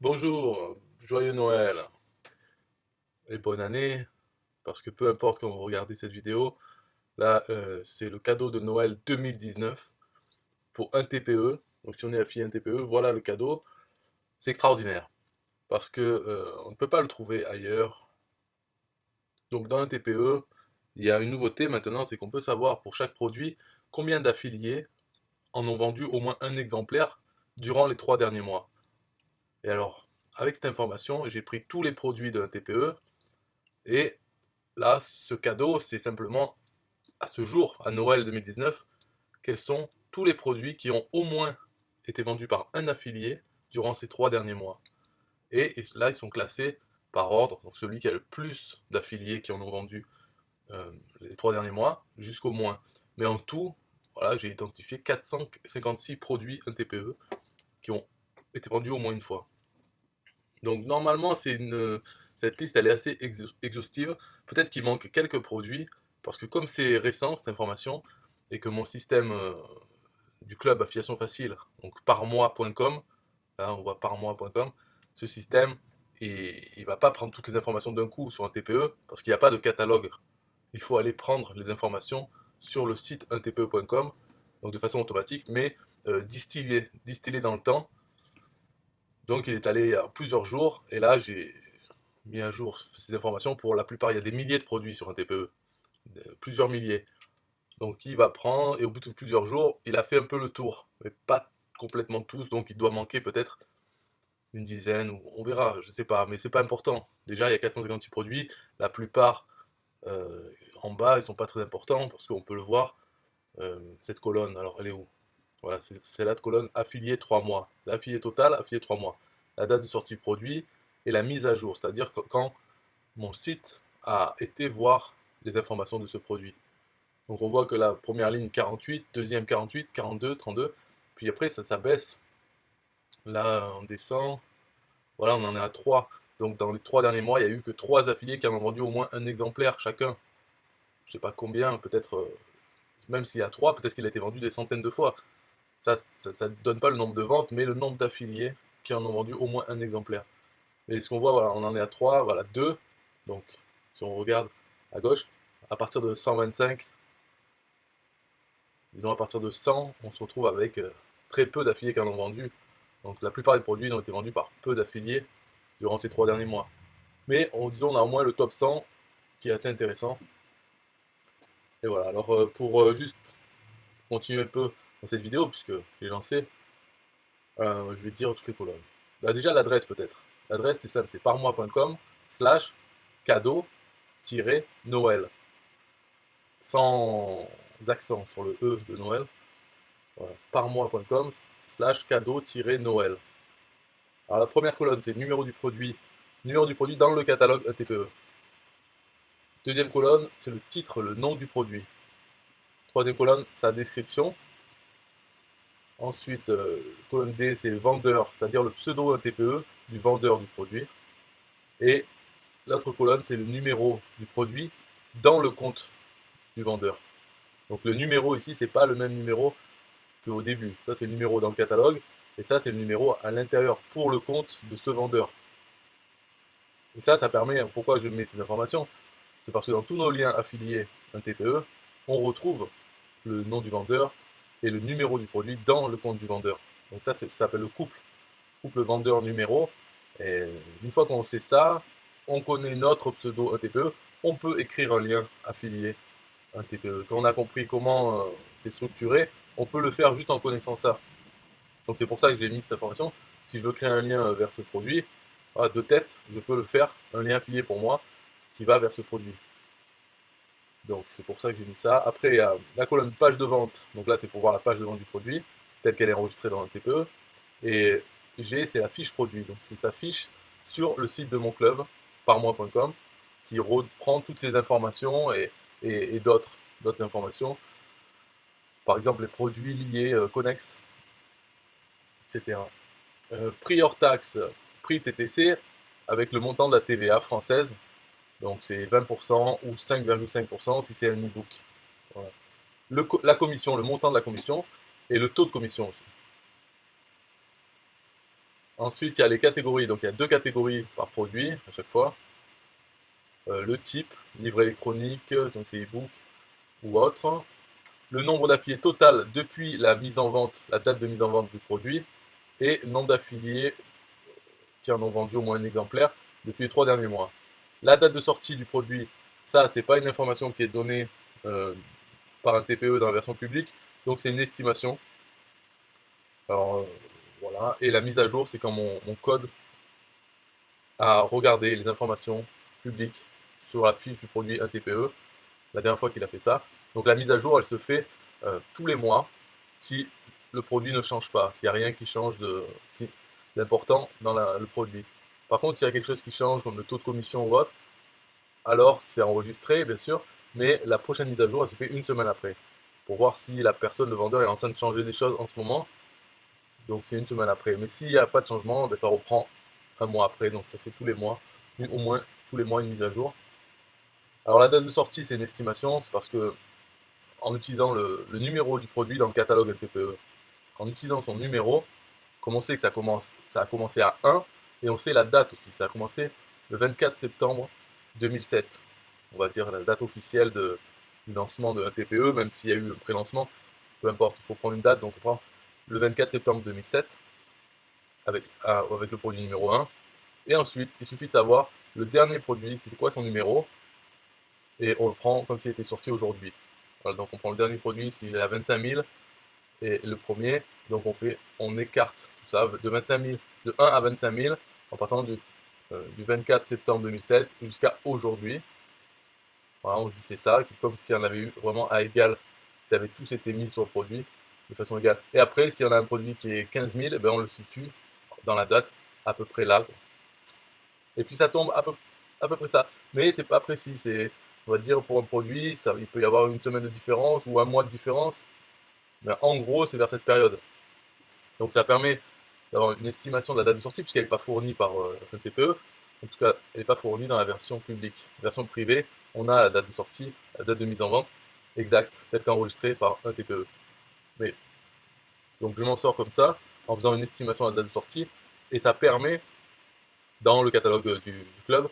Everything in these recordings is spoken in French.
Bonjour, joyeux Noël et bonne année, parce que peu importe quand vous regardez cette vidéo, là c'est le cadeau de Noël 2019 pour un TPE. Donc si on est affilié à un TPE, voilà le cadeau. C'est extraordinaire, parce que on ne peut pas le trouver ailleurs. Donc dans un TPE, il y a une nouveauté maintenant, c'est qu'on peut savoir pour chaque produit combien d'affiliés en ont vendu au moins un exemplaire durant les 3 derniers mois. Et alors, avec cette information, j'ai pris tous les produits d'un TPE et là, ce cadeau, c'est simplement à ce jour, à Noël 2019, quels sont tous les produits qui ont au moins été vendus par un affilié durant ces 3 derniers mois. Et là, ils sont classés par ordre, donc celui qui a le plus d'affiliés qui en ont vendu les 3 derniers mois, jusqu'au moins. Mais en tout, voilà, j'ai identifié 456 produits un TPE qui ont été vendus au moins une fois. Donc normalement, cette liste elle est assez exhaustive. Peut-être qu'il manque quelques produits, parce que comme c'est récent cette information, et que mon système du club affiliation facile, donc parmois.com, là on voit parmois.com, ce système, il va pas prendre toutes les informations d'un coup sur un TPE, parce qu'il n'y a pas de catalogue. Il faut aller prendre les informations sur le site untpe.com, donc de façon automatique, mais distillé dans le temps. Donc il est allé il y a plusieurs jours, et là j'ai mis à jour ces informations. Pour la plupart, il y a des milliers de produits sur un TPE, plusieurs milliers. Donc il va prendre, et au bout de plusieurs jours, il a fait un peu le tour, mais pas complètement tous, donc il doit manquer peut-être une dizaine, ou on verra, je sais pas, mais c'est pas important. Déjà, il y a 456 produits, la plupart en bas, ils sont pas très importants, parce qu'on peut le voir, cette colonne, alors elle est où? Voilà, c'est la colonne affilié 3 mois. L'affilié total, affilié 3 mois. La date de sortie du produit et la mise à jour, c'est-à-dire quand mon site a été voir les informations de ce produit. Donc on voit que la première ligne 48, deuxième 48, 42, 32, puis après ça baisse. Là on descend, voilà on en est à 3. Donc dans les 3 derniers mois, il n'y a eu que 3 affiliés qui en ont vendu au moins un exemplaire chacun. Je sais pas combien, peut-être, même s'il y a 3, peut-être qu'il a été vendu des centaines de fois. Ça ne donne pas le nombre de ventes, mais le nombre d'affiliés qui en ont vendu au moins un exemplaire. Et ce qu'on voit, voilà, on en est à 3, voilà, 2. Donc, si on regarde à gauche, à partir de 125, disons à partir de 100, on se retrouve avec très peu d'affiliés qui en ont vendu. Donc la plupart des produits ont été vendus par peu d'affiliés durant ces 3 derniers mois. Mais disons, on a au moins le top 100 qui est assez intéressant. Et voilà, alors pour juste continuer un peu dans cette vidéo, puisque j'ai lancé, je vais dire toutes les colonnes. Bah, déjà l'adresse peut-être. L'adresse c'est simple, c'est parmois.com slash cadeau-noël. Sans accent sur le E de Noël. Voilà. Parmois.com slash cadeau-Noël. Alors la première colonne c'est numéro du produit dans le catalogue ETPE. Deuxième colonne c'est le titre, le nom du produit. Troisième colonne sa description. Ensuite, colonne D c'est vendeur, c'est-à-dire le pseudo ETPE du vendeur du produit. Et l'autre colonne c'est le numéro du produit dans le compte du vendeur. Donc le numéro ici c'est pas le même numéro qu'au début. Ça, c'est le numéro dans le catalogue, et ça, c'est le numéro à l'intérieur pour le compte de ce vendeur. Et ça permet, pourquoi je mets ces informations? C'est parce que dans tous nos liens affiliés d'un TPE, on retrouve le nom du vendeur et le numéro du produit dans le compte du vendeur. Donc ça s'appelle le couple vendeur-numéro. Et une fois qu'on sait ça, on connaît notre pseudo TPE, on peut écrire un lien affilié à un TPE. Quand on a compris comment c'est structuré, on peut le faire juste en connaissant ça. Donc c'est pour ça que j'ai mis cette information. Si je veux créer un lien vers ce produit, voilà, de tête, je peux le faire, un lien affilié pour moi qui va vers ce produit. Donc c'est pour ça que j'ai mis ça. Après, il y a la colonne page de vente. Donc là, c'est pour voir la page de vente du produit, telle qu'elle est enregistrée dans un TPE. Et G, c'est la fiche produit. Donc c'est sa fiche sur le site de mon club, parmois.com, qui reprend toutes ces informations et d'autres informations. Par exemple, les produits liés, connexes, etc. Prix hors taxe, prix TTC, avec le montant de la TVA française. Donc c'est 20% ou 5,5% si c'est un e-book. Voilà. La commission, le montant de la commission et le taux de commission aussi. Ensuite, il y a les catégories. Donc, il y a 2 catégories par produit à chaque fois. Le type, livre électronique, donc c'est e-book ou autre. Le nombre d'affiliés total depuis la mise en vente, la date de mise en vente du produit. Et le nombre d'affiliés qui en ont vendu au moins un exemplaire depuis les 3 derniers mois. La date de sortie du produit, ça, c'est pas une information qui est donnée euh, par un TPE dans la version publique, donc c'est une estimation. Alors, voilà. Et la mise à jour, c'est quand mon code a regardé les informations publiques sur la fiche du produit un TPE, la dernière fois qu'il a fait ça. Donc la mise à jour, elle se fait tous les mois si le produit ne change pas, s'il n'y a rien qui change d'important dans le produit. Par contre, s'il y a quelque chose qui change, comme le taux de commission ou autre, alors c'est enregistré, bien sûr, mais la prochaine mise à jour, elle se fait une semaine après, pour voir si la personne, le vendeur, est en train de changer des choses en ce moment. Donc c'est une semaine après. Mais s'il n'y a pas de changement, ben, ça reprend un mois après. Donc ça fait tous les mois, au moins tous les mois une mise à jour. Alors la date de sortie, c'est une estimation, c'est parce que en utilisant le numéro du produit dans le catalogue LTPE, en utilisant son numéro, comme on sait que ça a commencé à 1, et on sait la date aussi, ça a commencé le 24 septembre 2007, on va dire la date officielle du lancement de un TPE, même s'il y a eu un pré-lancement, peu importe, il faut prendre une date, donc on prend le 24 septembre 2007 avec le produit numéro 1, et ensuite il suffit de savoir le dernier produit, c'était quoi son numéro, et on le prend comme s'il était sorti aujourd'hui. Voilà, donc on prend le dernier produit s'il est à 25 000, et le premier, donc on écarte tout ça de 25 000, de 1 à 25 000, en partant du 24 septembre 2007 jusqu'à aujourd'hui. Voilà, on dit c'est ça, comme si on avait eu vraiment à égal, si avait tous été mis sur le produit de façon égale. Et après, si on a un produit qui est 15 000, eh ben on le situe dans la date à peu près là, quoi. Et puis ça tombe à peu près ça. Mais c'est pas précis, on va dire pour un produit, il peut y avoir une semaine de différence ou un mois de différence. Mais en gros, c'est vers cette période. Donc ça permet d'avoir une estimation de la date de sortie, puisqu'elle n'est pas fournie par un TPE. En tout cas, elle n'est pas fournie dans la version publique. La version privée, on a la date de sortie, la date de mise en vente exacte, telle qu'enregistrée par un TPE. Mais, donc je m'en sors comme ça, en faisant une estimation de la date de sortie, et ça permet, dans le catalogue du club,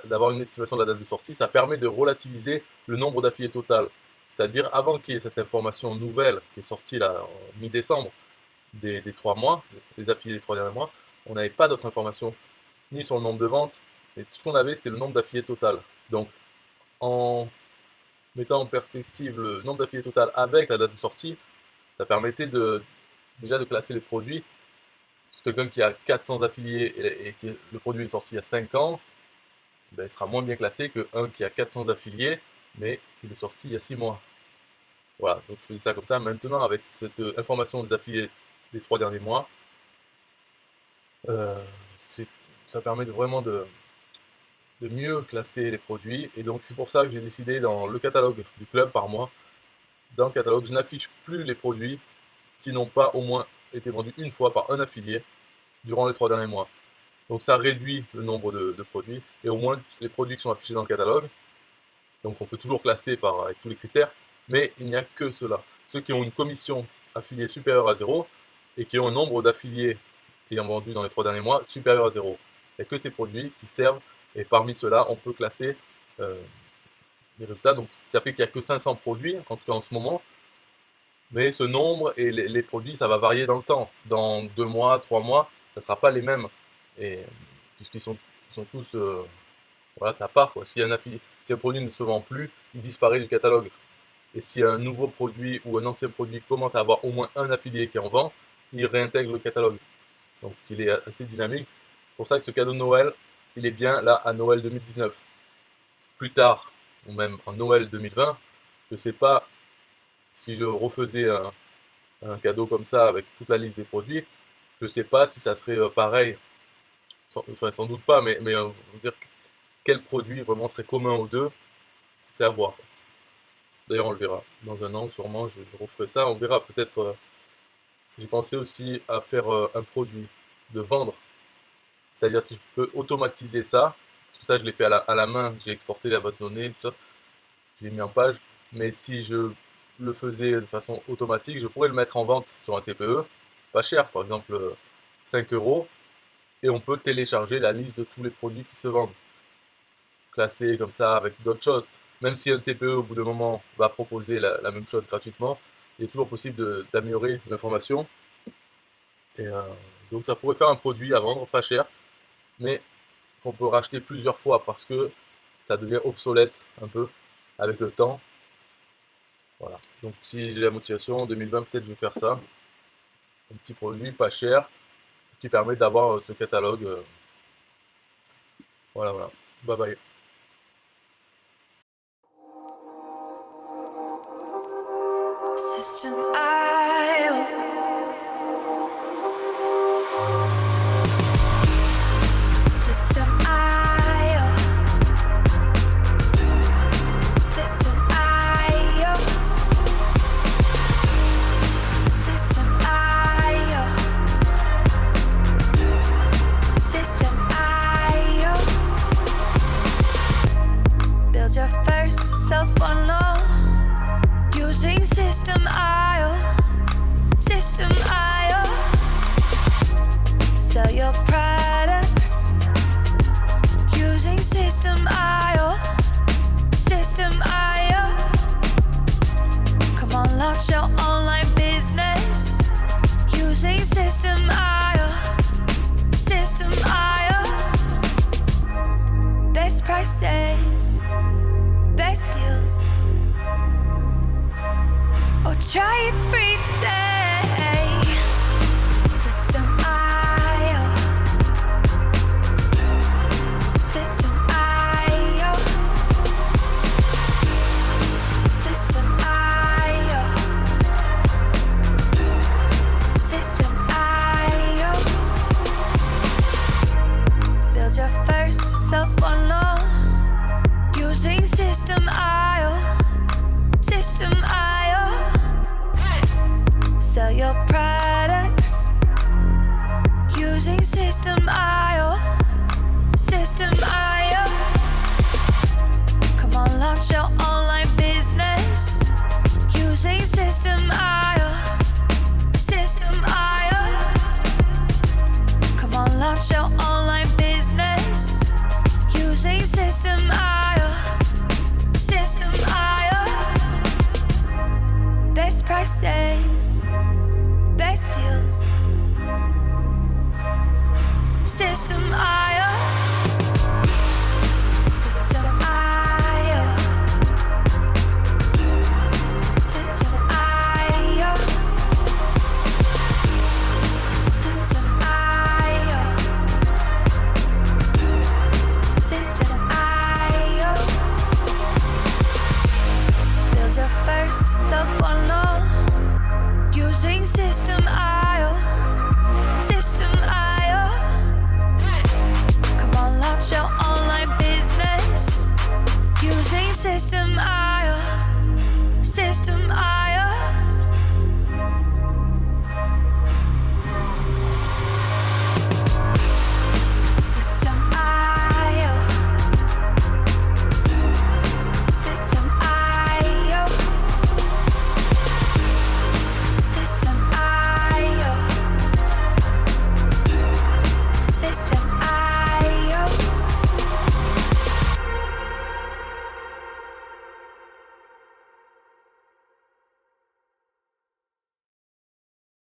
d'avoir une estimation de la date de sortie. Ça permet de relativiser le nombre d'affiliés total. C'est-à-dire, avant qu'il y ait cette information nouvelle qui est sortie là, en mi-décembre, des 3 mois, des affiliés des 3 derniers mois, on n'avait pas d'autres informations, ni sur le nombre de ventes, et tout ce qu'on avait, c'était le nombre d'affiliés total. Donc, en mettant en perspective le nombre d'affiliés total avec la date de sortie, ça permettait déjà de classer les produits. Quelqu'un qui a 400 affiliés et que le produit est sorti il y a 5 ans, ben, il sera moins bien classé qu'un qui a 400 affiliés, mais il est sorti il y a 6 mois. Voilà, donc je fais ça comme ça. Maintenant, avec cette information des affiliés des 3 derniers mois, euh, ça permet vraiment de mieux classer les produits. Et donc c'est pour ça que j'ai décidé dans le catalogue du club par mois, dans le catalogue, je n'affiche plus les produits qui n'ont pas au moins été vendus une fois par un affilié durant les 3 derniers mois. Donc ça réduit le nombre de produits, et au moins les produits qui sont affichés dans le catalogue, donc on peut toujours classer avec tous les critères, mais il n'y a que ceux-là. Ceux qui ont une commission affiliée supérieure à 0 et qui ont un nombre d'affiliés ayant vendu dans les 3 derniers mois supérieur à 0. Il n'y a que ces produits qui servent, et parmi ceux-là, on peut classer les résultats. Donc ça fait qu'il n'y a que 500 produits, en tout cas en ce moment, mais ce nombre et les produits, ça va varier dans le temps. Dans 2 mois, 3 mois, ça ne sera pas les mêmes, et ils sont tous voilà, ça part, quoi. Si un produit ne se vend plus, il disparaît du catalogue. Et si un nouveau produit ou un ancien produit commence à avoir au moins un affilié qui en vend, il réintègre le catalogue. Donc il est assez dynamique. C'est pour ça que ce cadeau de Noël, il est bien là à Noël 2019. Plus tard, ou même en Noël 2020, je ne sais pas si je refaisais un cadeau comme ça avec toute la liste des produits, je ne sais pas si ça serait pareil. Enfin, sans doute pas, mais on va dire quel produit vraiment serait commun aux deux, c'est à voir. D'ailleurs, on le verra. Dans un an, sûrement, je referai ça. On verra peut-être. J'ai pensé aussi à faire un produit, de vendre. C'est-à-dire si je peux automatiser ça, parce que ça, je l'ai fait à la main, j'ai exporté la base de données, tout ça, je l'ai mis en page. Mais si je le faisais de façon automatique, je pourrais le mettre en vente sur un TPE, pas cher, par exemple 5 euros. et on peut télécharger la liste de tous les produits qui se vendent, classés comme ça avec d'autres choses. Même si un TPE au bout d'un moment va proposer la même chose gratuitement, il est toujours possible d'améliorer l'information. Et donc ça pourrait faire un produit à vendre pas cher, mais qu'on peut racheter plusieurs fois parce que ça devient obsolète un peu avec le temps. Voilà. Donc si j'ai la motivation, en 2020 peut-être je vais faire ça. Un petit produit pas cher qui permet d'avoir ce catalogue. Voilà, voilà. Bye bye. System I.O. System I.O. System I.O. System I.O. System I.O. Build your first self-funnel using System I.O. System I.O. Sell your products using System I.O. System I.O. Come on, launch your online business using System I.O. System I.O. Best prices, best deals. Or try it free today. System I.O. System I.O. System I.O. System I.O. Build your first sales funnel using System I.O. System I.O. Sell your products using System I.O. System I.O. Come on, launch your online business using System I.O. System I.O. Come on, launch your online business using System I.O. System I.O. Best prices, best deals. System I.O.